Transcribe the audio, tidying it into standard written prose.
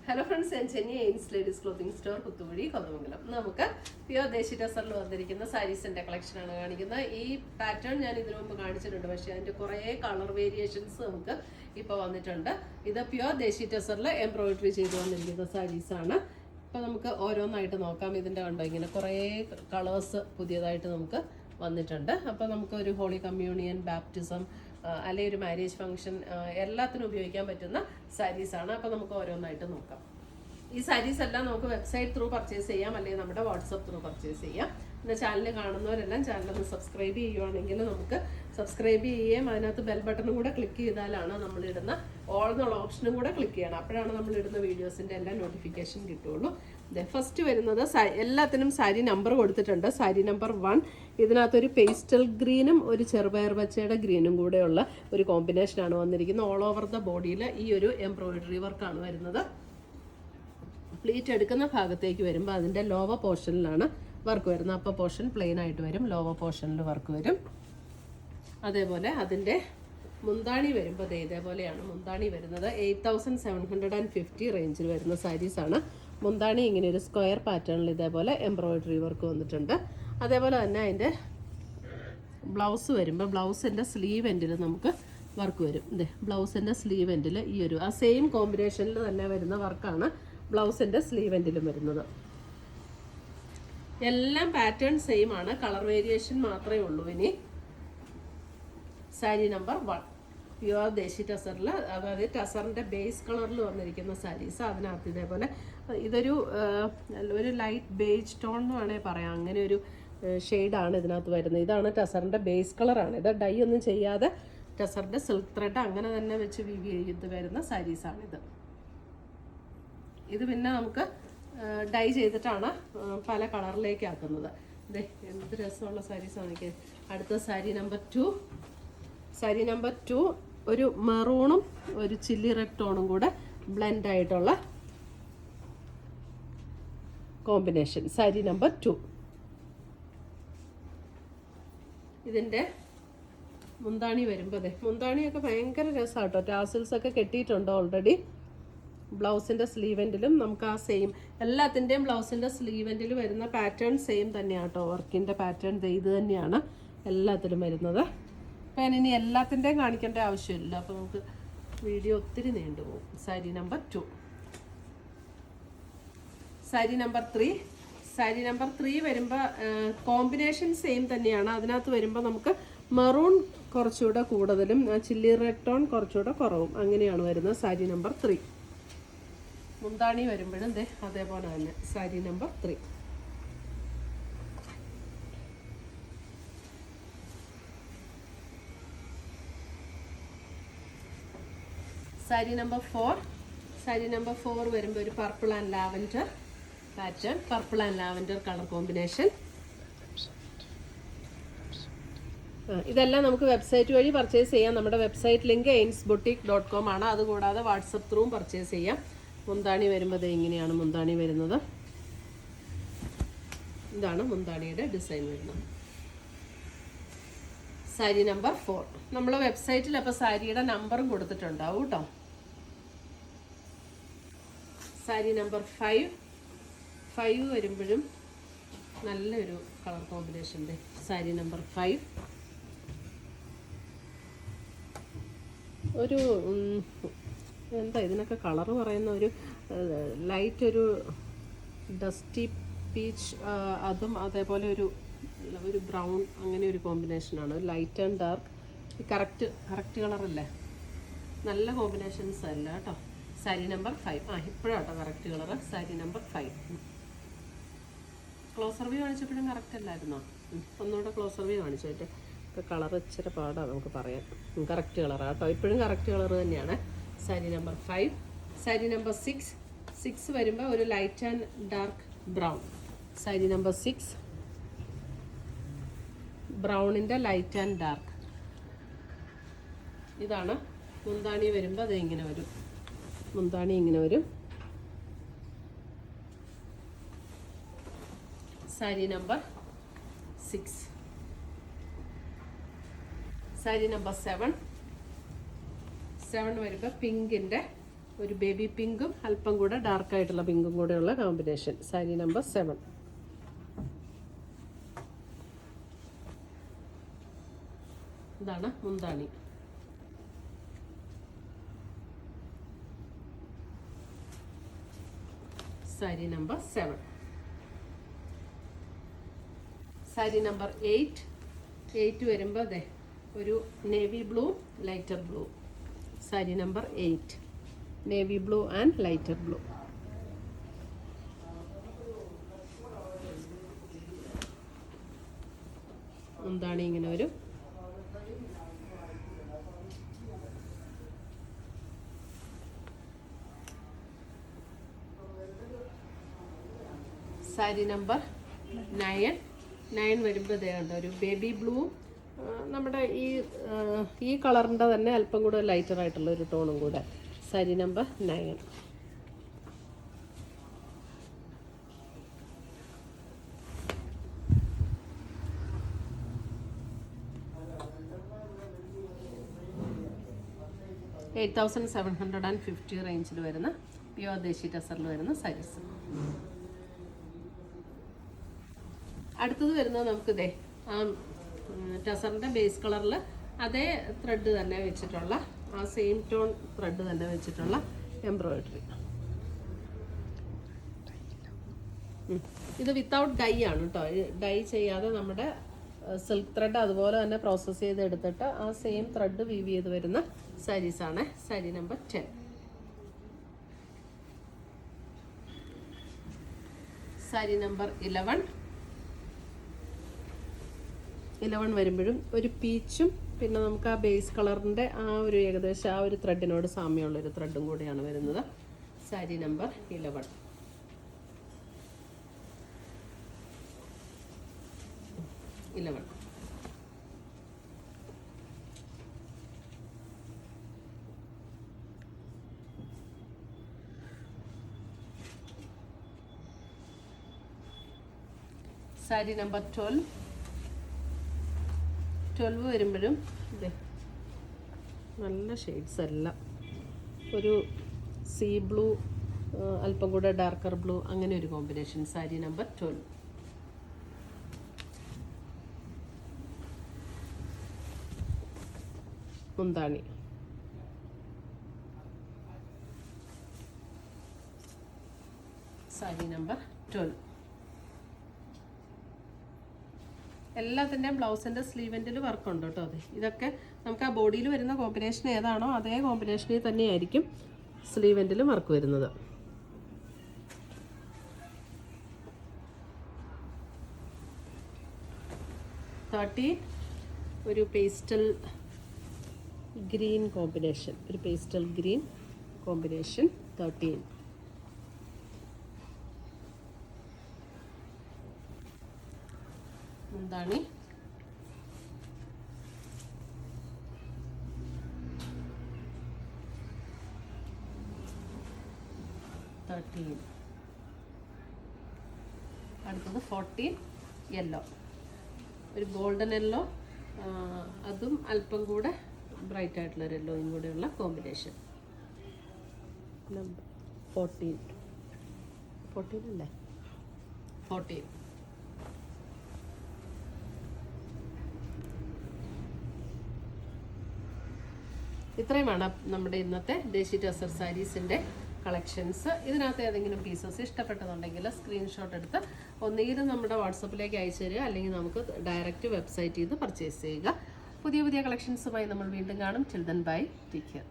Hello friends, ഞാൻ Chennai Aims ladies clothing store Puthuvazhi Kothamangalam. നമുക്ക് pure ദേശി ടസറിൽ വന്നിരിക്കുന്ന സാരീസിന്റെ കളക്ഷനാണ് കാണിക്കുന്നത്. ഈ പാറ്റേൺ ഞാൻ ഇതിനു മുമ്പ് കാണിച്ചിട്ടുണ്ട്, പക്ഷേ അതിന്റെ കുറേ കളർ വേരിയേഷൻസ് നമുക്ക് ഇപ്പോൾ വന്നിട്ടുണ്ട്. ഇത് പ്യുവർ ദേശി ടസറിൽ എംബ്രോയിഡറി ചെയ്ത് വന്നിരിക്കുന്ന സാരീസാണ്. ഇപ്പം നമുക്ക് ഓരോന്നായിട്ട് നോക്കാം. ഇതിൻ്റെ കണ്ടോ ഇങ്ങനെ കുറേ കളേഴ്സ് പുതിയതായിട്ട് നമുക്ക് വന്നിട്ടുണ്ട്. അപ്പോൾ നമുക്ക് ഒരു ഹോളി കമ്മ്യൂണിയൻ, ബാപ്റ്റിസം, അല്ലെങ്കിൽ ഒരു മാരേജ് ഫംഗ്ഷൻ, എല്ലാത്തിനും ഉപയോഗിക്കാൻ പറ്റുന്ന സാരീസാണ്. അപ്പോൾ നമുക്ക് ഓരോന്നായിട്ട് നോക്കാം. ഈ സാരീസ് എല്ലാം നമുക്ക് വെബ്സൈറ്റ് ത്രൂ പർച്ചേസ് ചെയ്യാം, അല്ലെങ്കിൽ നമ്മുടെ വാട്സപ്പ് ത്രൂ പർച്ചേസ് ചെയ്യാം. പിന്നെ ചാനൽ കാണുന്നവരെല്ലാം ചാനലൊന്ന് സബ്സ്ക്രൈബ് ചെയ്യുവാണെങ്കിൽ നമുക്ക് സബ്സ്ക്രൈബ് ചെയ്യുകയും അതിനകത്ത് ബെൽ ബട്ടണും കൂടെ ക്ലിക്ക് ചെയ്താലാണ് നമ്മളിടുന്ന ഓൾ എന്നുള്ള ഓപ്ഷനും കൂടെ ക്ലിക്ക് ചെയ്യണം. അപ്പോഴാണ് നമ്മളിടുന്ന വീഡിയോസിൻ്റെ എല്ലാം നോട്ടിഫിക്കേഷൻ കിട്ടുള്ളൂ. ഫസ്റ്റ് വരുന്നത് എല്ലാത്തിനും സാരി നമ്പർ കൊടുത്തിട്ടുണ്ട്. സാരി നമ്പർ 1. ഇതിനകത്തൊരു പേസ്റ്റൽ ഗ്രീനും ഒരു ചെറുപയർ പച്ചയുടെ ഗ്രീനും കൂടെയുള്ള ഒരു കോമ്പിനേഷനാണ് വന്നിരിക്കുന്നത്. ഓൾ ഓവർ ദ ബോഡിയിൽ ഈ ഒരു എംബ്രോയിഡറി വർക്കാണ് വരുന്നത്. പ്ലീറ്റ് എടുക്കുന്ന ഭാഗത്തേക്ക് വരുമ്പോൾ അതിൻ്റെ ലോവർ പോർഷനിലാണ് വർക്ക് വരുന്നത്. അപ്പർ പോർഷൻ പ്ലെയിൻ ആയിട്ട് വരും, ലോവർ പോർഷനിൽ വർക്ക് വരും. അതേപോലെ അതിൻ്റെ മുന്താണി വരുമ്പോൾ ഇതേപോലെയാണ് മുന്താണി വരുന്നത്. 8750 റേഞ്ചിൽ വരുന്ന സാരീസാണ്. മുന്താണി ഇങ്ങനെ ഒരു സ്ക്വയർ പാറ്റേണിൽ ഇതേപോലെ എംബ്രോയിഡറി വർക്ക് വന്നിട്ടുണ്ട്. അതേപോലെ തന്നെ അതിൻ്റെ ബ്ലൗസ് വരുമ്പോൾ ബ്ലൗസിൻ്റെ സ്ലീവ് എൻഡിൽ നമുക്ക് വർക്ക് വരും. ബ്ലൗസിൻ്റെ സ്ലീവ് എൻഡിൽ ഈ ഒരു സെയിം കോമ്പിനേഷനിൽ തന്നെ വരുന്ന വർക്കാണ് ബ്ലൗസിൻ്റെ സ്ലീവ് എൻഡിലും വരുന്നത്. എല്ലാം പാറ്റേൺ സെയിം ആണ്, കളർ വേരിയേഷൻ മാത്രമേ ഉള്ളൂ. ഇനി സാരി നമ്പർ 1 പ്യുവർ ദേശി ടസറിൽ, അതായത് ടസറിൻ്റെ ബേസ് കളറിൽ വന്നിരിക്കുന്ന സാരീസ്. അതിനകത്ത് ഇതേപോലെ ഇതൊരു ലൈറ്റ് ബേജ് ടോൺ എന്ന് വേണമെങ്കിൽ പറയാം. അങ്ങനെ ഒരു ഷെയ്ഡാണ് ഇതിനകത്ത് വരുന്നത്. ഇതാണ് ടസറിൻ്റെ ബേസ് കളറാണ്. ഇത് ഡൈ ഒന്നും ചെയ്യാതെ ടസറിൻ്റെ സിൽക്ക് ത്രെഡ് അങ്ങനെ തന്നെ വെച്ച് വീവ് ചെയ്ത് വരുന്ന സാരീസാണിത്. ഇത് പിന്നെ നമുക്ക് ഡൈ ചെയ്തിട്ടാണ് പല കളറിലേക്ക് ആക്കുന്നത്. എന്ത് രസമുള്ള സാരീസാണ് എനിക്ക്. അടുത്ത സാരി നമ്പർ 2. സാരി നമ്പർ 2 ഒരു മെറൂണും ഒരു ചില്ലി റെഡ് ടോണും കൂടെ ബ്ലെൻഡ് ആയിട്ടുള്ള കോമ്പിനേഷൻ. സാരി നമ്പർ 2. ഇതിൻ്റെ മുന്താണി വരുമ്പോൾ മുന്താണിയൊക്കെ ഭയങ്കര രസമാണ് കേട്ടോ. ടാസിൽസ് ഒക്കെ കെട്ടിയിട്ടുണ്ട് ഓൾറെഡി. ബ്ലൗസിൻ്റെ സ്ലീവ് എൻഡിലും നമുക്ക് ആ സെയിം എല്ലാത്തിൻ്റെയും ബ്ലൗസിൻ്റെ സ്ലീവ് എൻഡിൽ വരുന്ന പാറ്റേൺ സെയിം തന്നെയാണ് കേട്ടോ. വർക്കിൻ്റെ പാറ്റേൺ ഇത് തന്നെയാണ് എല്ലാത്തിലും വരുന്നത്. അപ്പോൾ ഞാനിനി എല്ലാത്തിൻ്റെയും കാണിക്കേണ്ട ആവശ്യമില്ല, അപ്പോൾ നമുക്ക് വീഡിയോ ഒത്തിരി നീണ്ടുപോകും. Sari number 2. Sari number 3. Sari number 3 വരുമ്പോൾ കോമ്പിനേഷൻ സെയിം തന്നെയാണ്. അതിനകത്ത് വരുമ്പോൾ നമുക്ക് മെറൂൺ കുറച്ചുകൂടെ കൂടുതലും ചില്ലി റെഡ് ടോൺ കുറച്ചുകൂടെ കുറവും, അങ്ങനെയാണ് വരുന്നത്. സാരി നമ്പർ 3. മുന്താണി വരുമ്പോഴും അതേപോലെ തന്നെ sari number 3. Sari number 4. Sari number 4 വരുമ്പോൾ ഒരു purple and lavender pattern, purple and lavender colour combination. ഇതെല്ലാം നമുക്ക് വെബ്സൈറ്റ് വഴി പർച്ചേസ് ചെയ്യാം. നമ്മുടെ വെബ്സൈറ്റ് ലിങ്ക് ainsboutique.com ആണ്. അതുകൂടാതെ വാട്സപ്പ് ത്രൂവും പർച്ചേസ് ചെയ്യാം. മുന്താണി വരുമ്പോൾ ഇങ്ങനെയാണ് മുന്താണി വരുന്നത്. ഇതാണ് മുന്താണിയുടെ ഡിസൈൻ വരുന്നത്. സാരി നമ്പർ 4. നമ്മൾ വെബ്സൈറ്റിൽ അപ്പോൾ സാരിയുടെ നമ്പറും കൊടുത്തിട്ടുണ്ടാവും കേട്ടോ. സാരി നമ്പർ 5 വരുമ്പോഴും നല്ലൊരു കളർ കോമ്പിനേഷൻ്റെ സാരി നമ്പർ 5. ഒരു എന്താ ഇതിനൊക്കെ കളറ് പറയുന്ന ഒരു ലൈറ്റ് ഒരു ഡസ്റ്റി പീച്ച്, അതും അതേപോലെ ഒരു ബ്രൗൺ, അങ്ങനെ ഒരു കോമ്പിനേഷനാണ്. ലൈറ്റ് ആൻഡ് ഡാർക്ക് കറക്റ്റ് കളറല്ലേ. നല്ല കോമ്പിനേഷൻസ് അല്ല കേട്ടോ. സാരി നമ്പർ 5. ഇപ്പോഴാട്ടോ correct colour. Sari number 5. Closer view കാണിച്ചപ്പോഴും കറക്റ്റ് അല്ലായിരുന്നോ? ഒന്നുകൂടെ ക്ലോസർ വ്യൂ കാണിച്ചു. അതിൻ്റെ കളർ ഇച്ചിരി പാടാണ് നമുക്ക് പറയാൻ. കറക്റ്റ് കളറാണ് കേട്ടോ. ഇപ്പോഴും കറക്റ്റ് കളർ തന്നെയാണ്. സാരി നമ്പർ 5. സാരി നമ്പർ 6 വരുമ്പോൾ ഒരു light and dark brown. Sari number 6 ബ്രൗണിൻ്റെ ലൈറ്റ് ആൻഡ് ഡാർക്ക്. ഇതാണ് മുന്താണി വരുമ്പോൾ ഇങ്ങനെ വരും. മുന്താണി ഇങ്ങനെ വരും. സാരി നമ്പർ 6. സാരി നമ്പർ 7 വരുമ്പോൾ പിങ്കിൻ്റെ ഒരു ബേബി പിങ്കും അല്പം കൂടെ ഡാർക്കായിട്ടുള്ള പിങ്കും കൂടെയുള്ള കോമ്പിനേഷൻ. സാരി നമ്പർ 7. ഇതാണ് മുന്താണി. സാരി നമ്പർ 7. സാരി നമ്പർ 8 വരുമ്പോൾ അതെ ഒരു navy blue lighter blue. Sari number 8 navy blue and lighter blue. എന്താണ് ഇങ്ങനെ വരും. സാരി നമ്പർ 9 വരുമ്പോൾ ഇതേണ്ട ഒരു ബേബി ബ്ലൂ, നമ്മുടെ ഈ കളറിൻ്റെ തന്നെ അല്പം കൂടെ ലൈറ്റർ ആയിട്ടുള്ള ഒരു ടോണും കൂടെ. സാരി നമ്പർ 9. $8,750 റേഞ്ചിൽ വരുന്ന പ്യുവർ ദേശി ടസറിൽ വരുന്ന സാരീസ്. അടുത്തത് വരുന്നത് നമുക്ക് ഇതേ ആ ടസറിൻ്റെ ബേസ് കളറിൽ അതേ ത്രെഡ് തന്നെ വെച്ചിട്ടുള്ള ആ സെയിം ടോൺ ത്രെഡ് തന്നെ വെച്ചിട്ടുള്ള എംബ്രോയിഡറി. ഇത് വിത്തൗട്ട് ഡൈ ആണ് കേട്ടോ. ഡൈ ചെയ്യാതെ നമ്മുടെ സിൽക്ക് ത്രെഡ് അതുപോലെ തന്നെ പ്രോസസ്സ് ചെയ്ത് എടുത്തിട്ട് ആ സെയിം ത്രെഡ് വീവ് ചെയ്ത് വരുന്ന സാരീസാണ്. സാരി നമ്പർ 10. സാരി നമ്പർ 11 വരുമ്പോഴും ഒരു പീച്ചും പിന്നെ നമുക്ക് ആ ബേസ് കളറിൻ്റെ ആ ഒരു ഏകദേശം ആ ഒരു ത്രെഡിനോട് സാമ്യമുള്ളൊരു ത്രെഡും കൂടിയാണ് വരുന്നത്. സാരി നമ്പർ 11. സാരി നമ്പർ 12 വരുമ്പോഴും ഇതേ നല്ല ഷെയ്ഡ്സ് എല്ലാം ഒരു സീ ബ്ലൂ അല്പം കൂടെ ഡാർക്കർ ബ്ലൂ അങ്ങനെ ഒരു കോമ്പിനേഷൻ. സാരി നമ്പർ 12. മുന്താണി. സാരി നമ്പർ 12. എല്ലാത്തിൻ്റെയും ബ്ലൗസിൻ്റെ സ്ലീവെൻറ്റിൽ വർക്കുണ്ട് കേട്ടോ. അതെ ഇതൊക്കെ നമുക്ക് ആ ബോഡിയിൽ വരുന്ന കോമ്പിനേഷൻ ഏതാണോ അതേ കോമ്പിനേഷനിൽ തന്നെയായിരിക്കും സ്ലീവെൻറ്റിലും വർക്ക് വരുന്നത്. ഒരു പേസ്റ്റൽ ഗ്രീൻ കോമ്പിനേഷൻ. 13. മുന്താണി. അടുത്തത് 14 യെല്ലോ. ഒരു ഗോൾഡൻ യെല്ലോ, അതും അല്പം കൂടെ ബ്രൈറ്റ് ആയിട്ടുള്ള ഒരു യെല്ലോയും കൂടെയുള്ള കോമ്പിനേഷൻ. 14 അല്ലേ? 14. ഇത്രയുമാണ് നമ്മുടെ ഇന്നത്തെ ദേശി ടസർ സാരീസിൻ്റെ കളക്ഷൻസ്. ഇതിനകത്ത് ഏതെങ്കിലും പീസസ് ഇഷ്ടപ്പെട്ടതുണ്ടെങ്കിൽ സ്ക്രീൻഷോട്ട് എടുത്ത് ഒന്നുകിൽ നമ്മുടെ വാട്സപ്പിലേക്ക് അയച്ചു തരിക, അല്ലെങ്കിൽ നമുക്ക് ഡയറക്റ്റ് വെബ്സൈറ്റിൽ നിന്ന് പർച്ചേസ് ചെയ്യുക. പുതിയ കളക്ഷൻസുമായി നമ്മൾ വീണ്ടും കാണും. Till then bye, take care.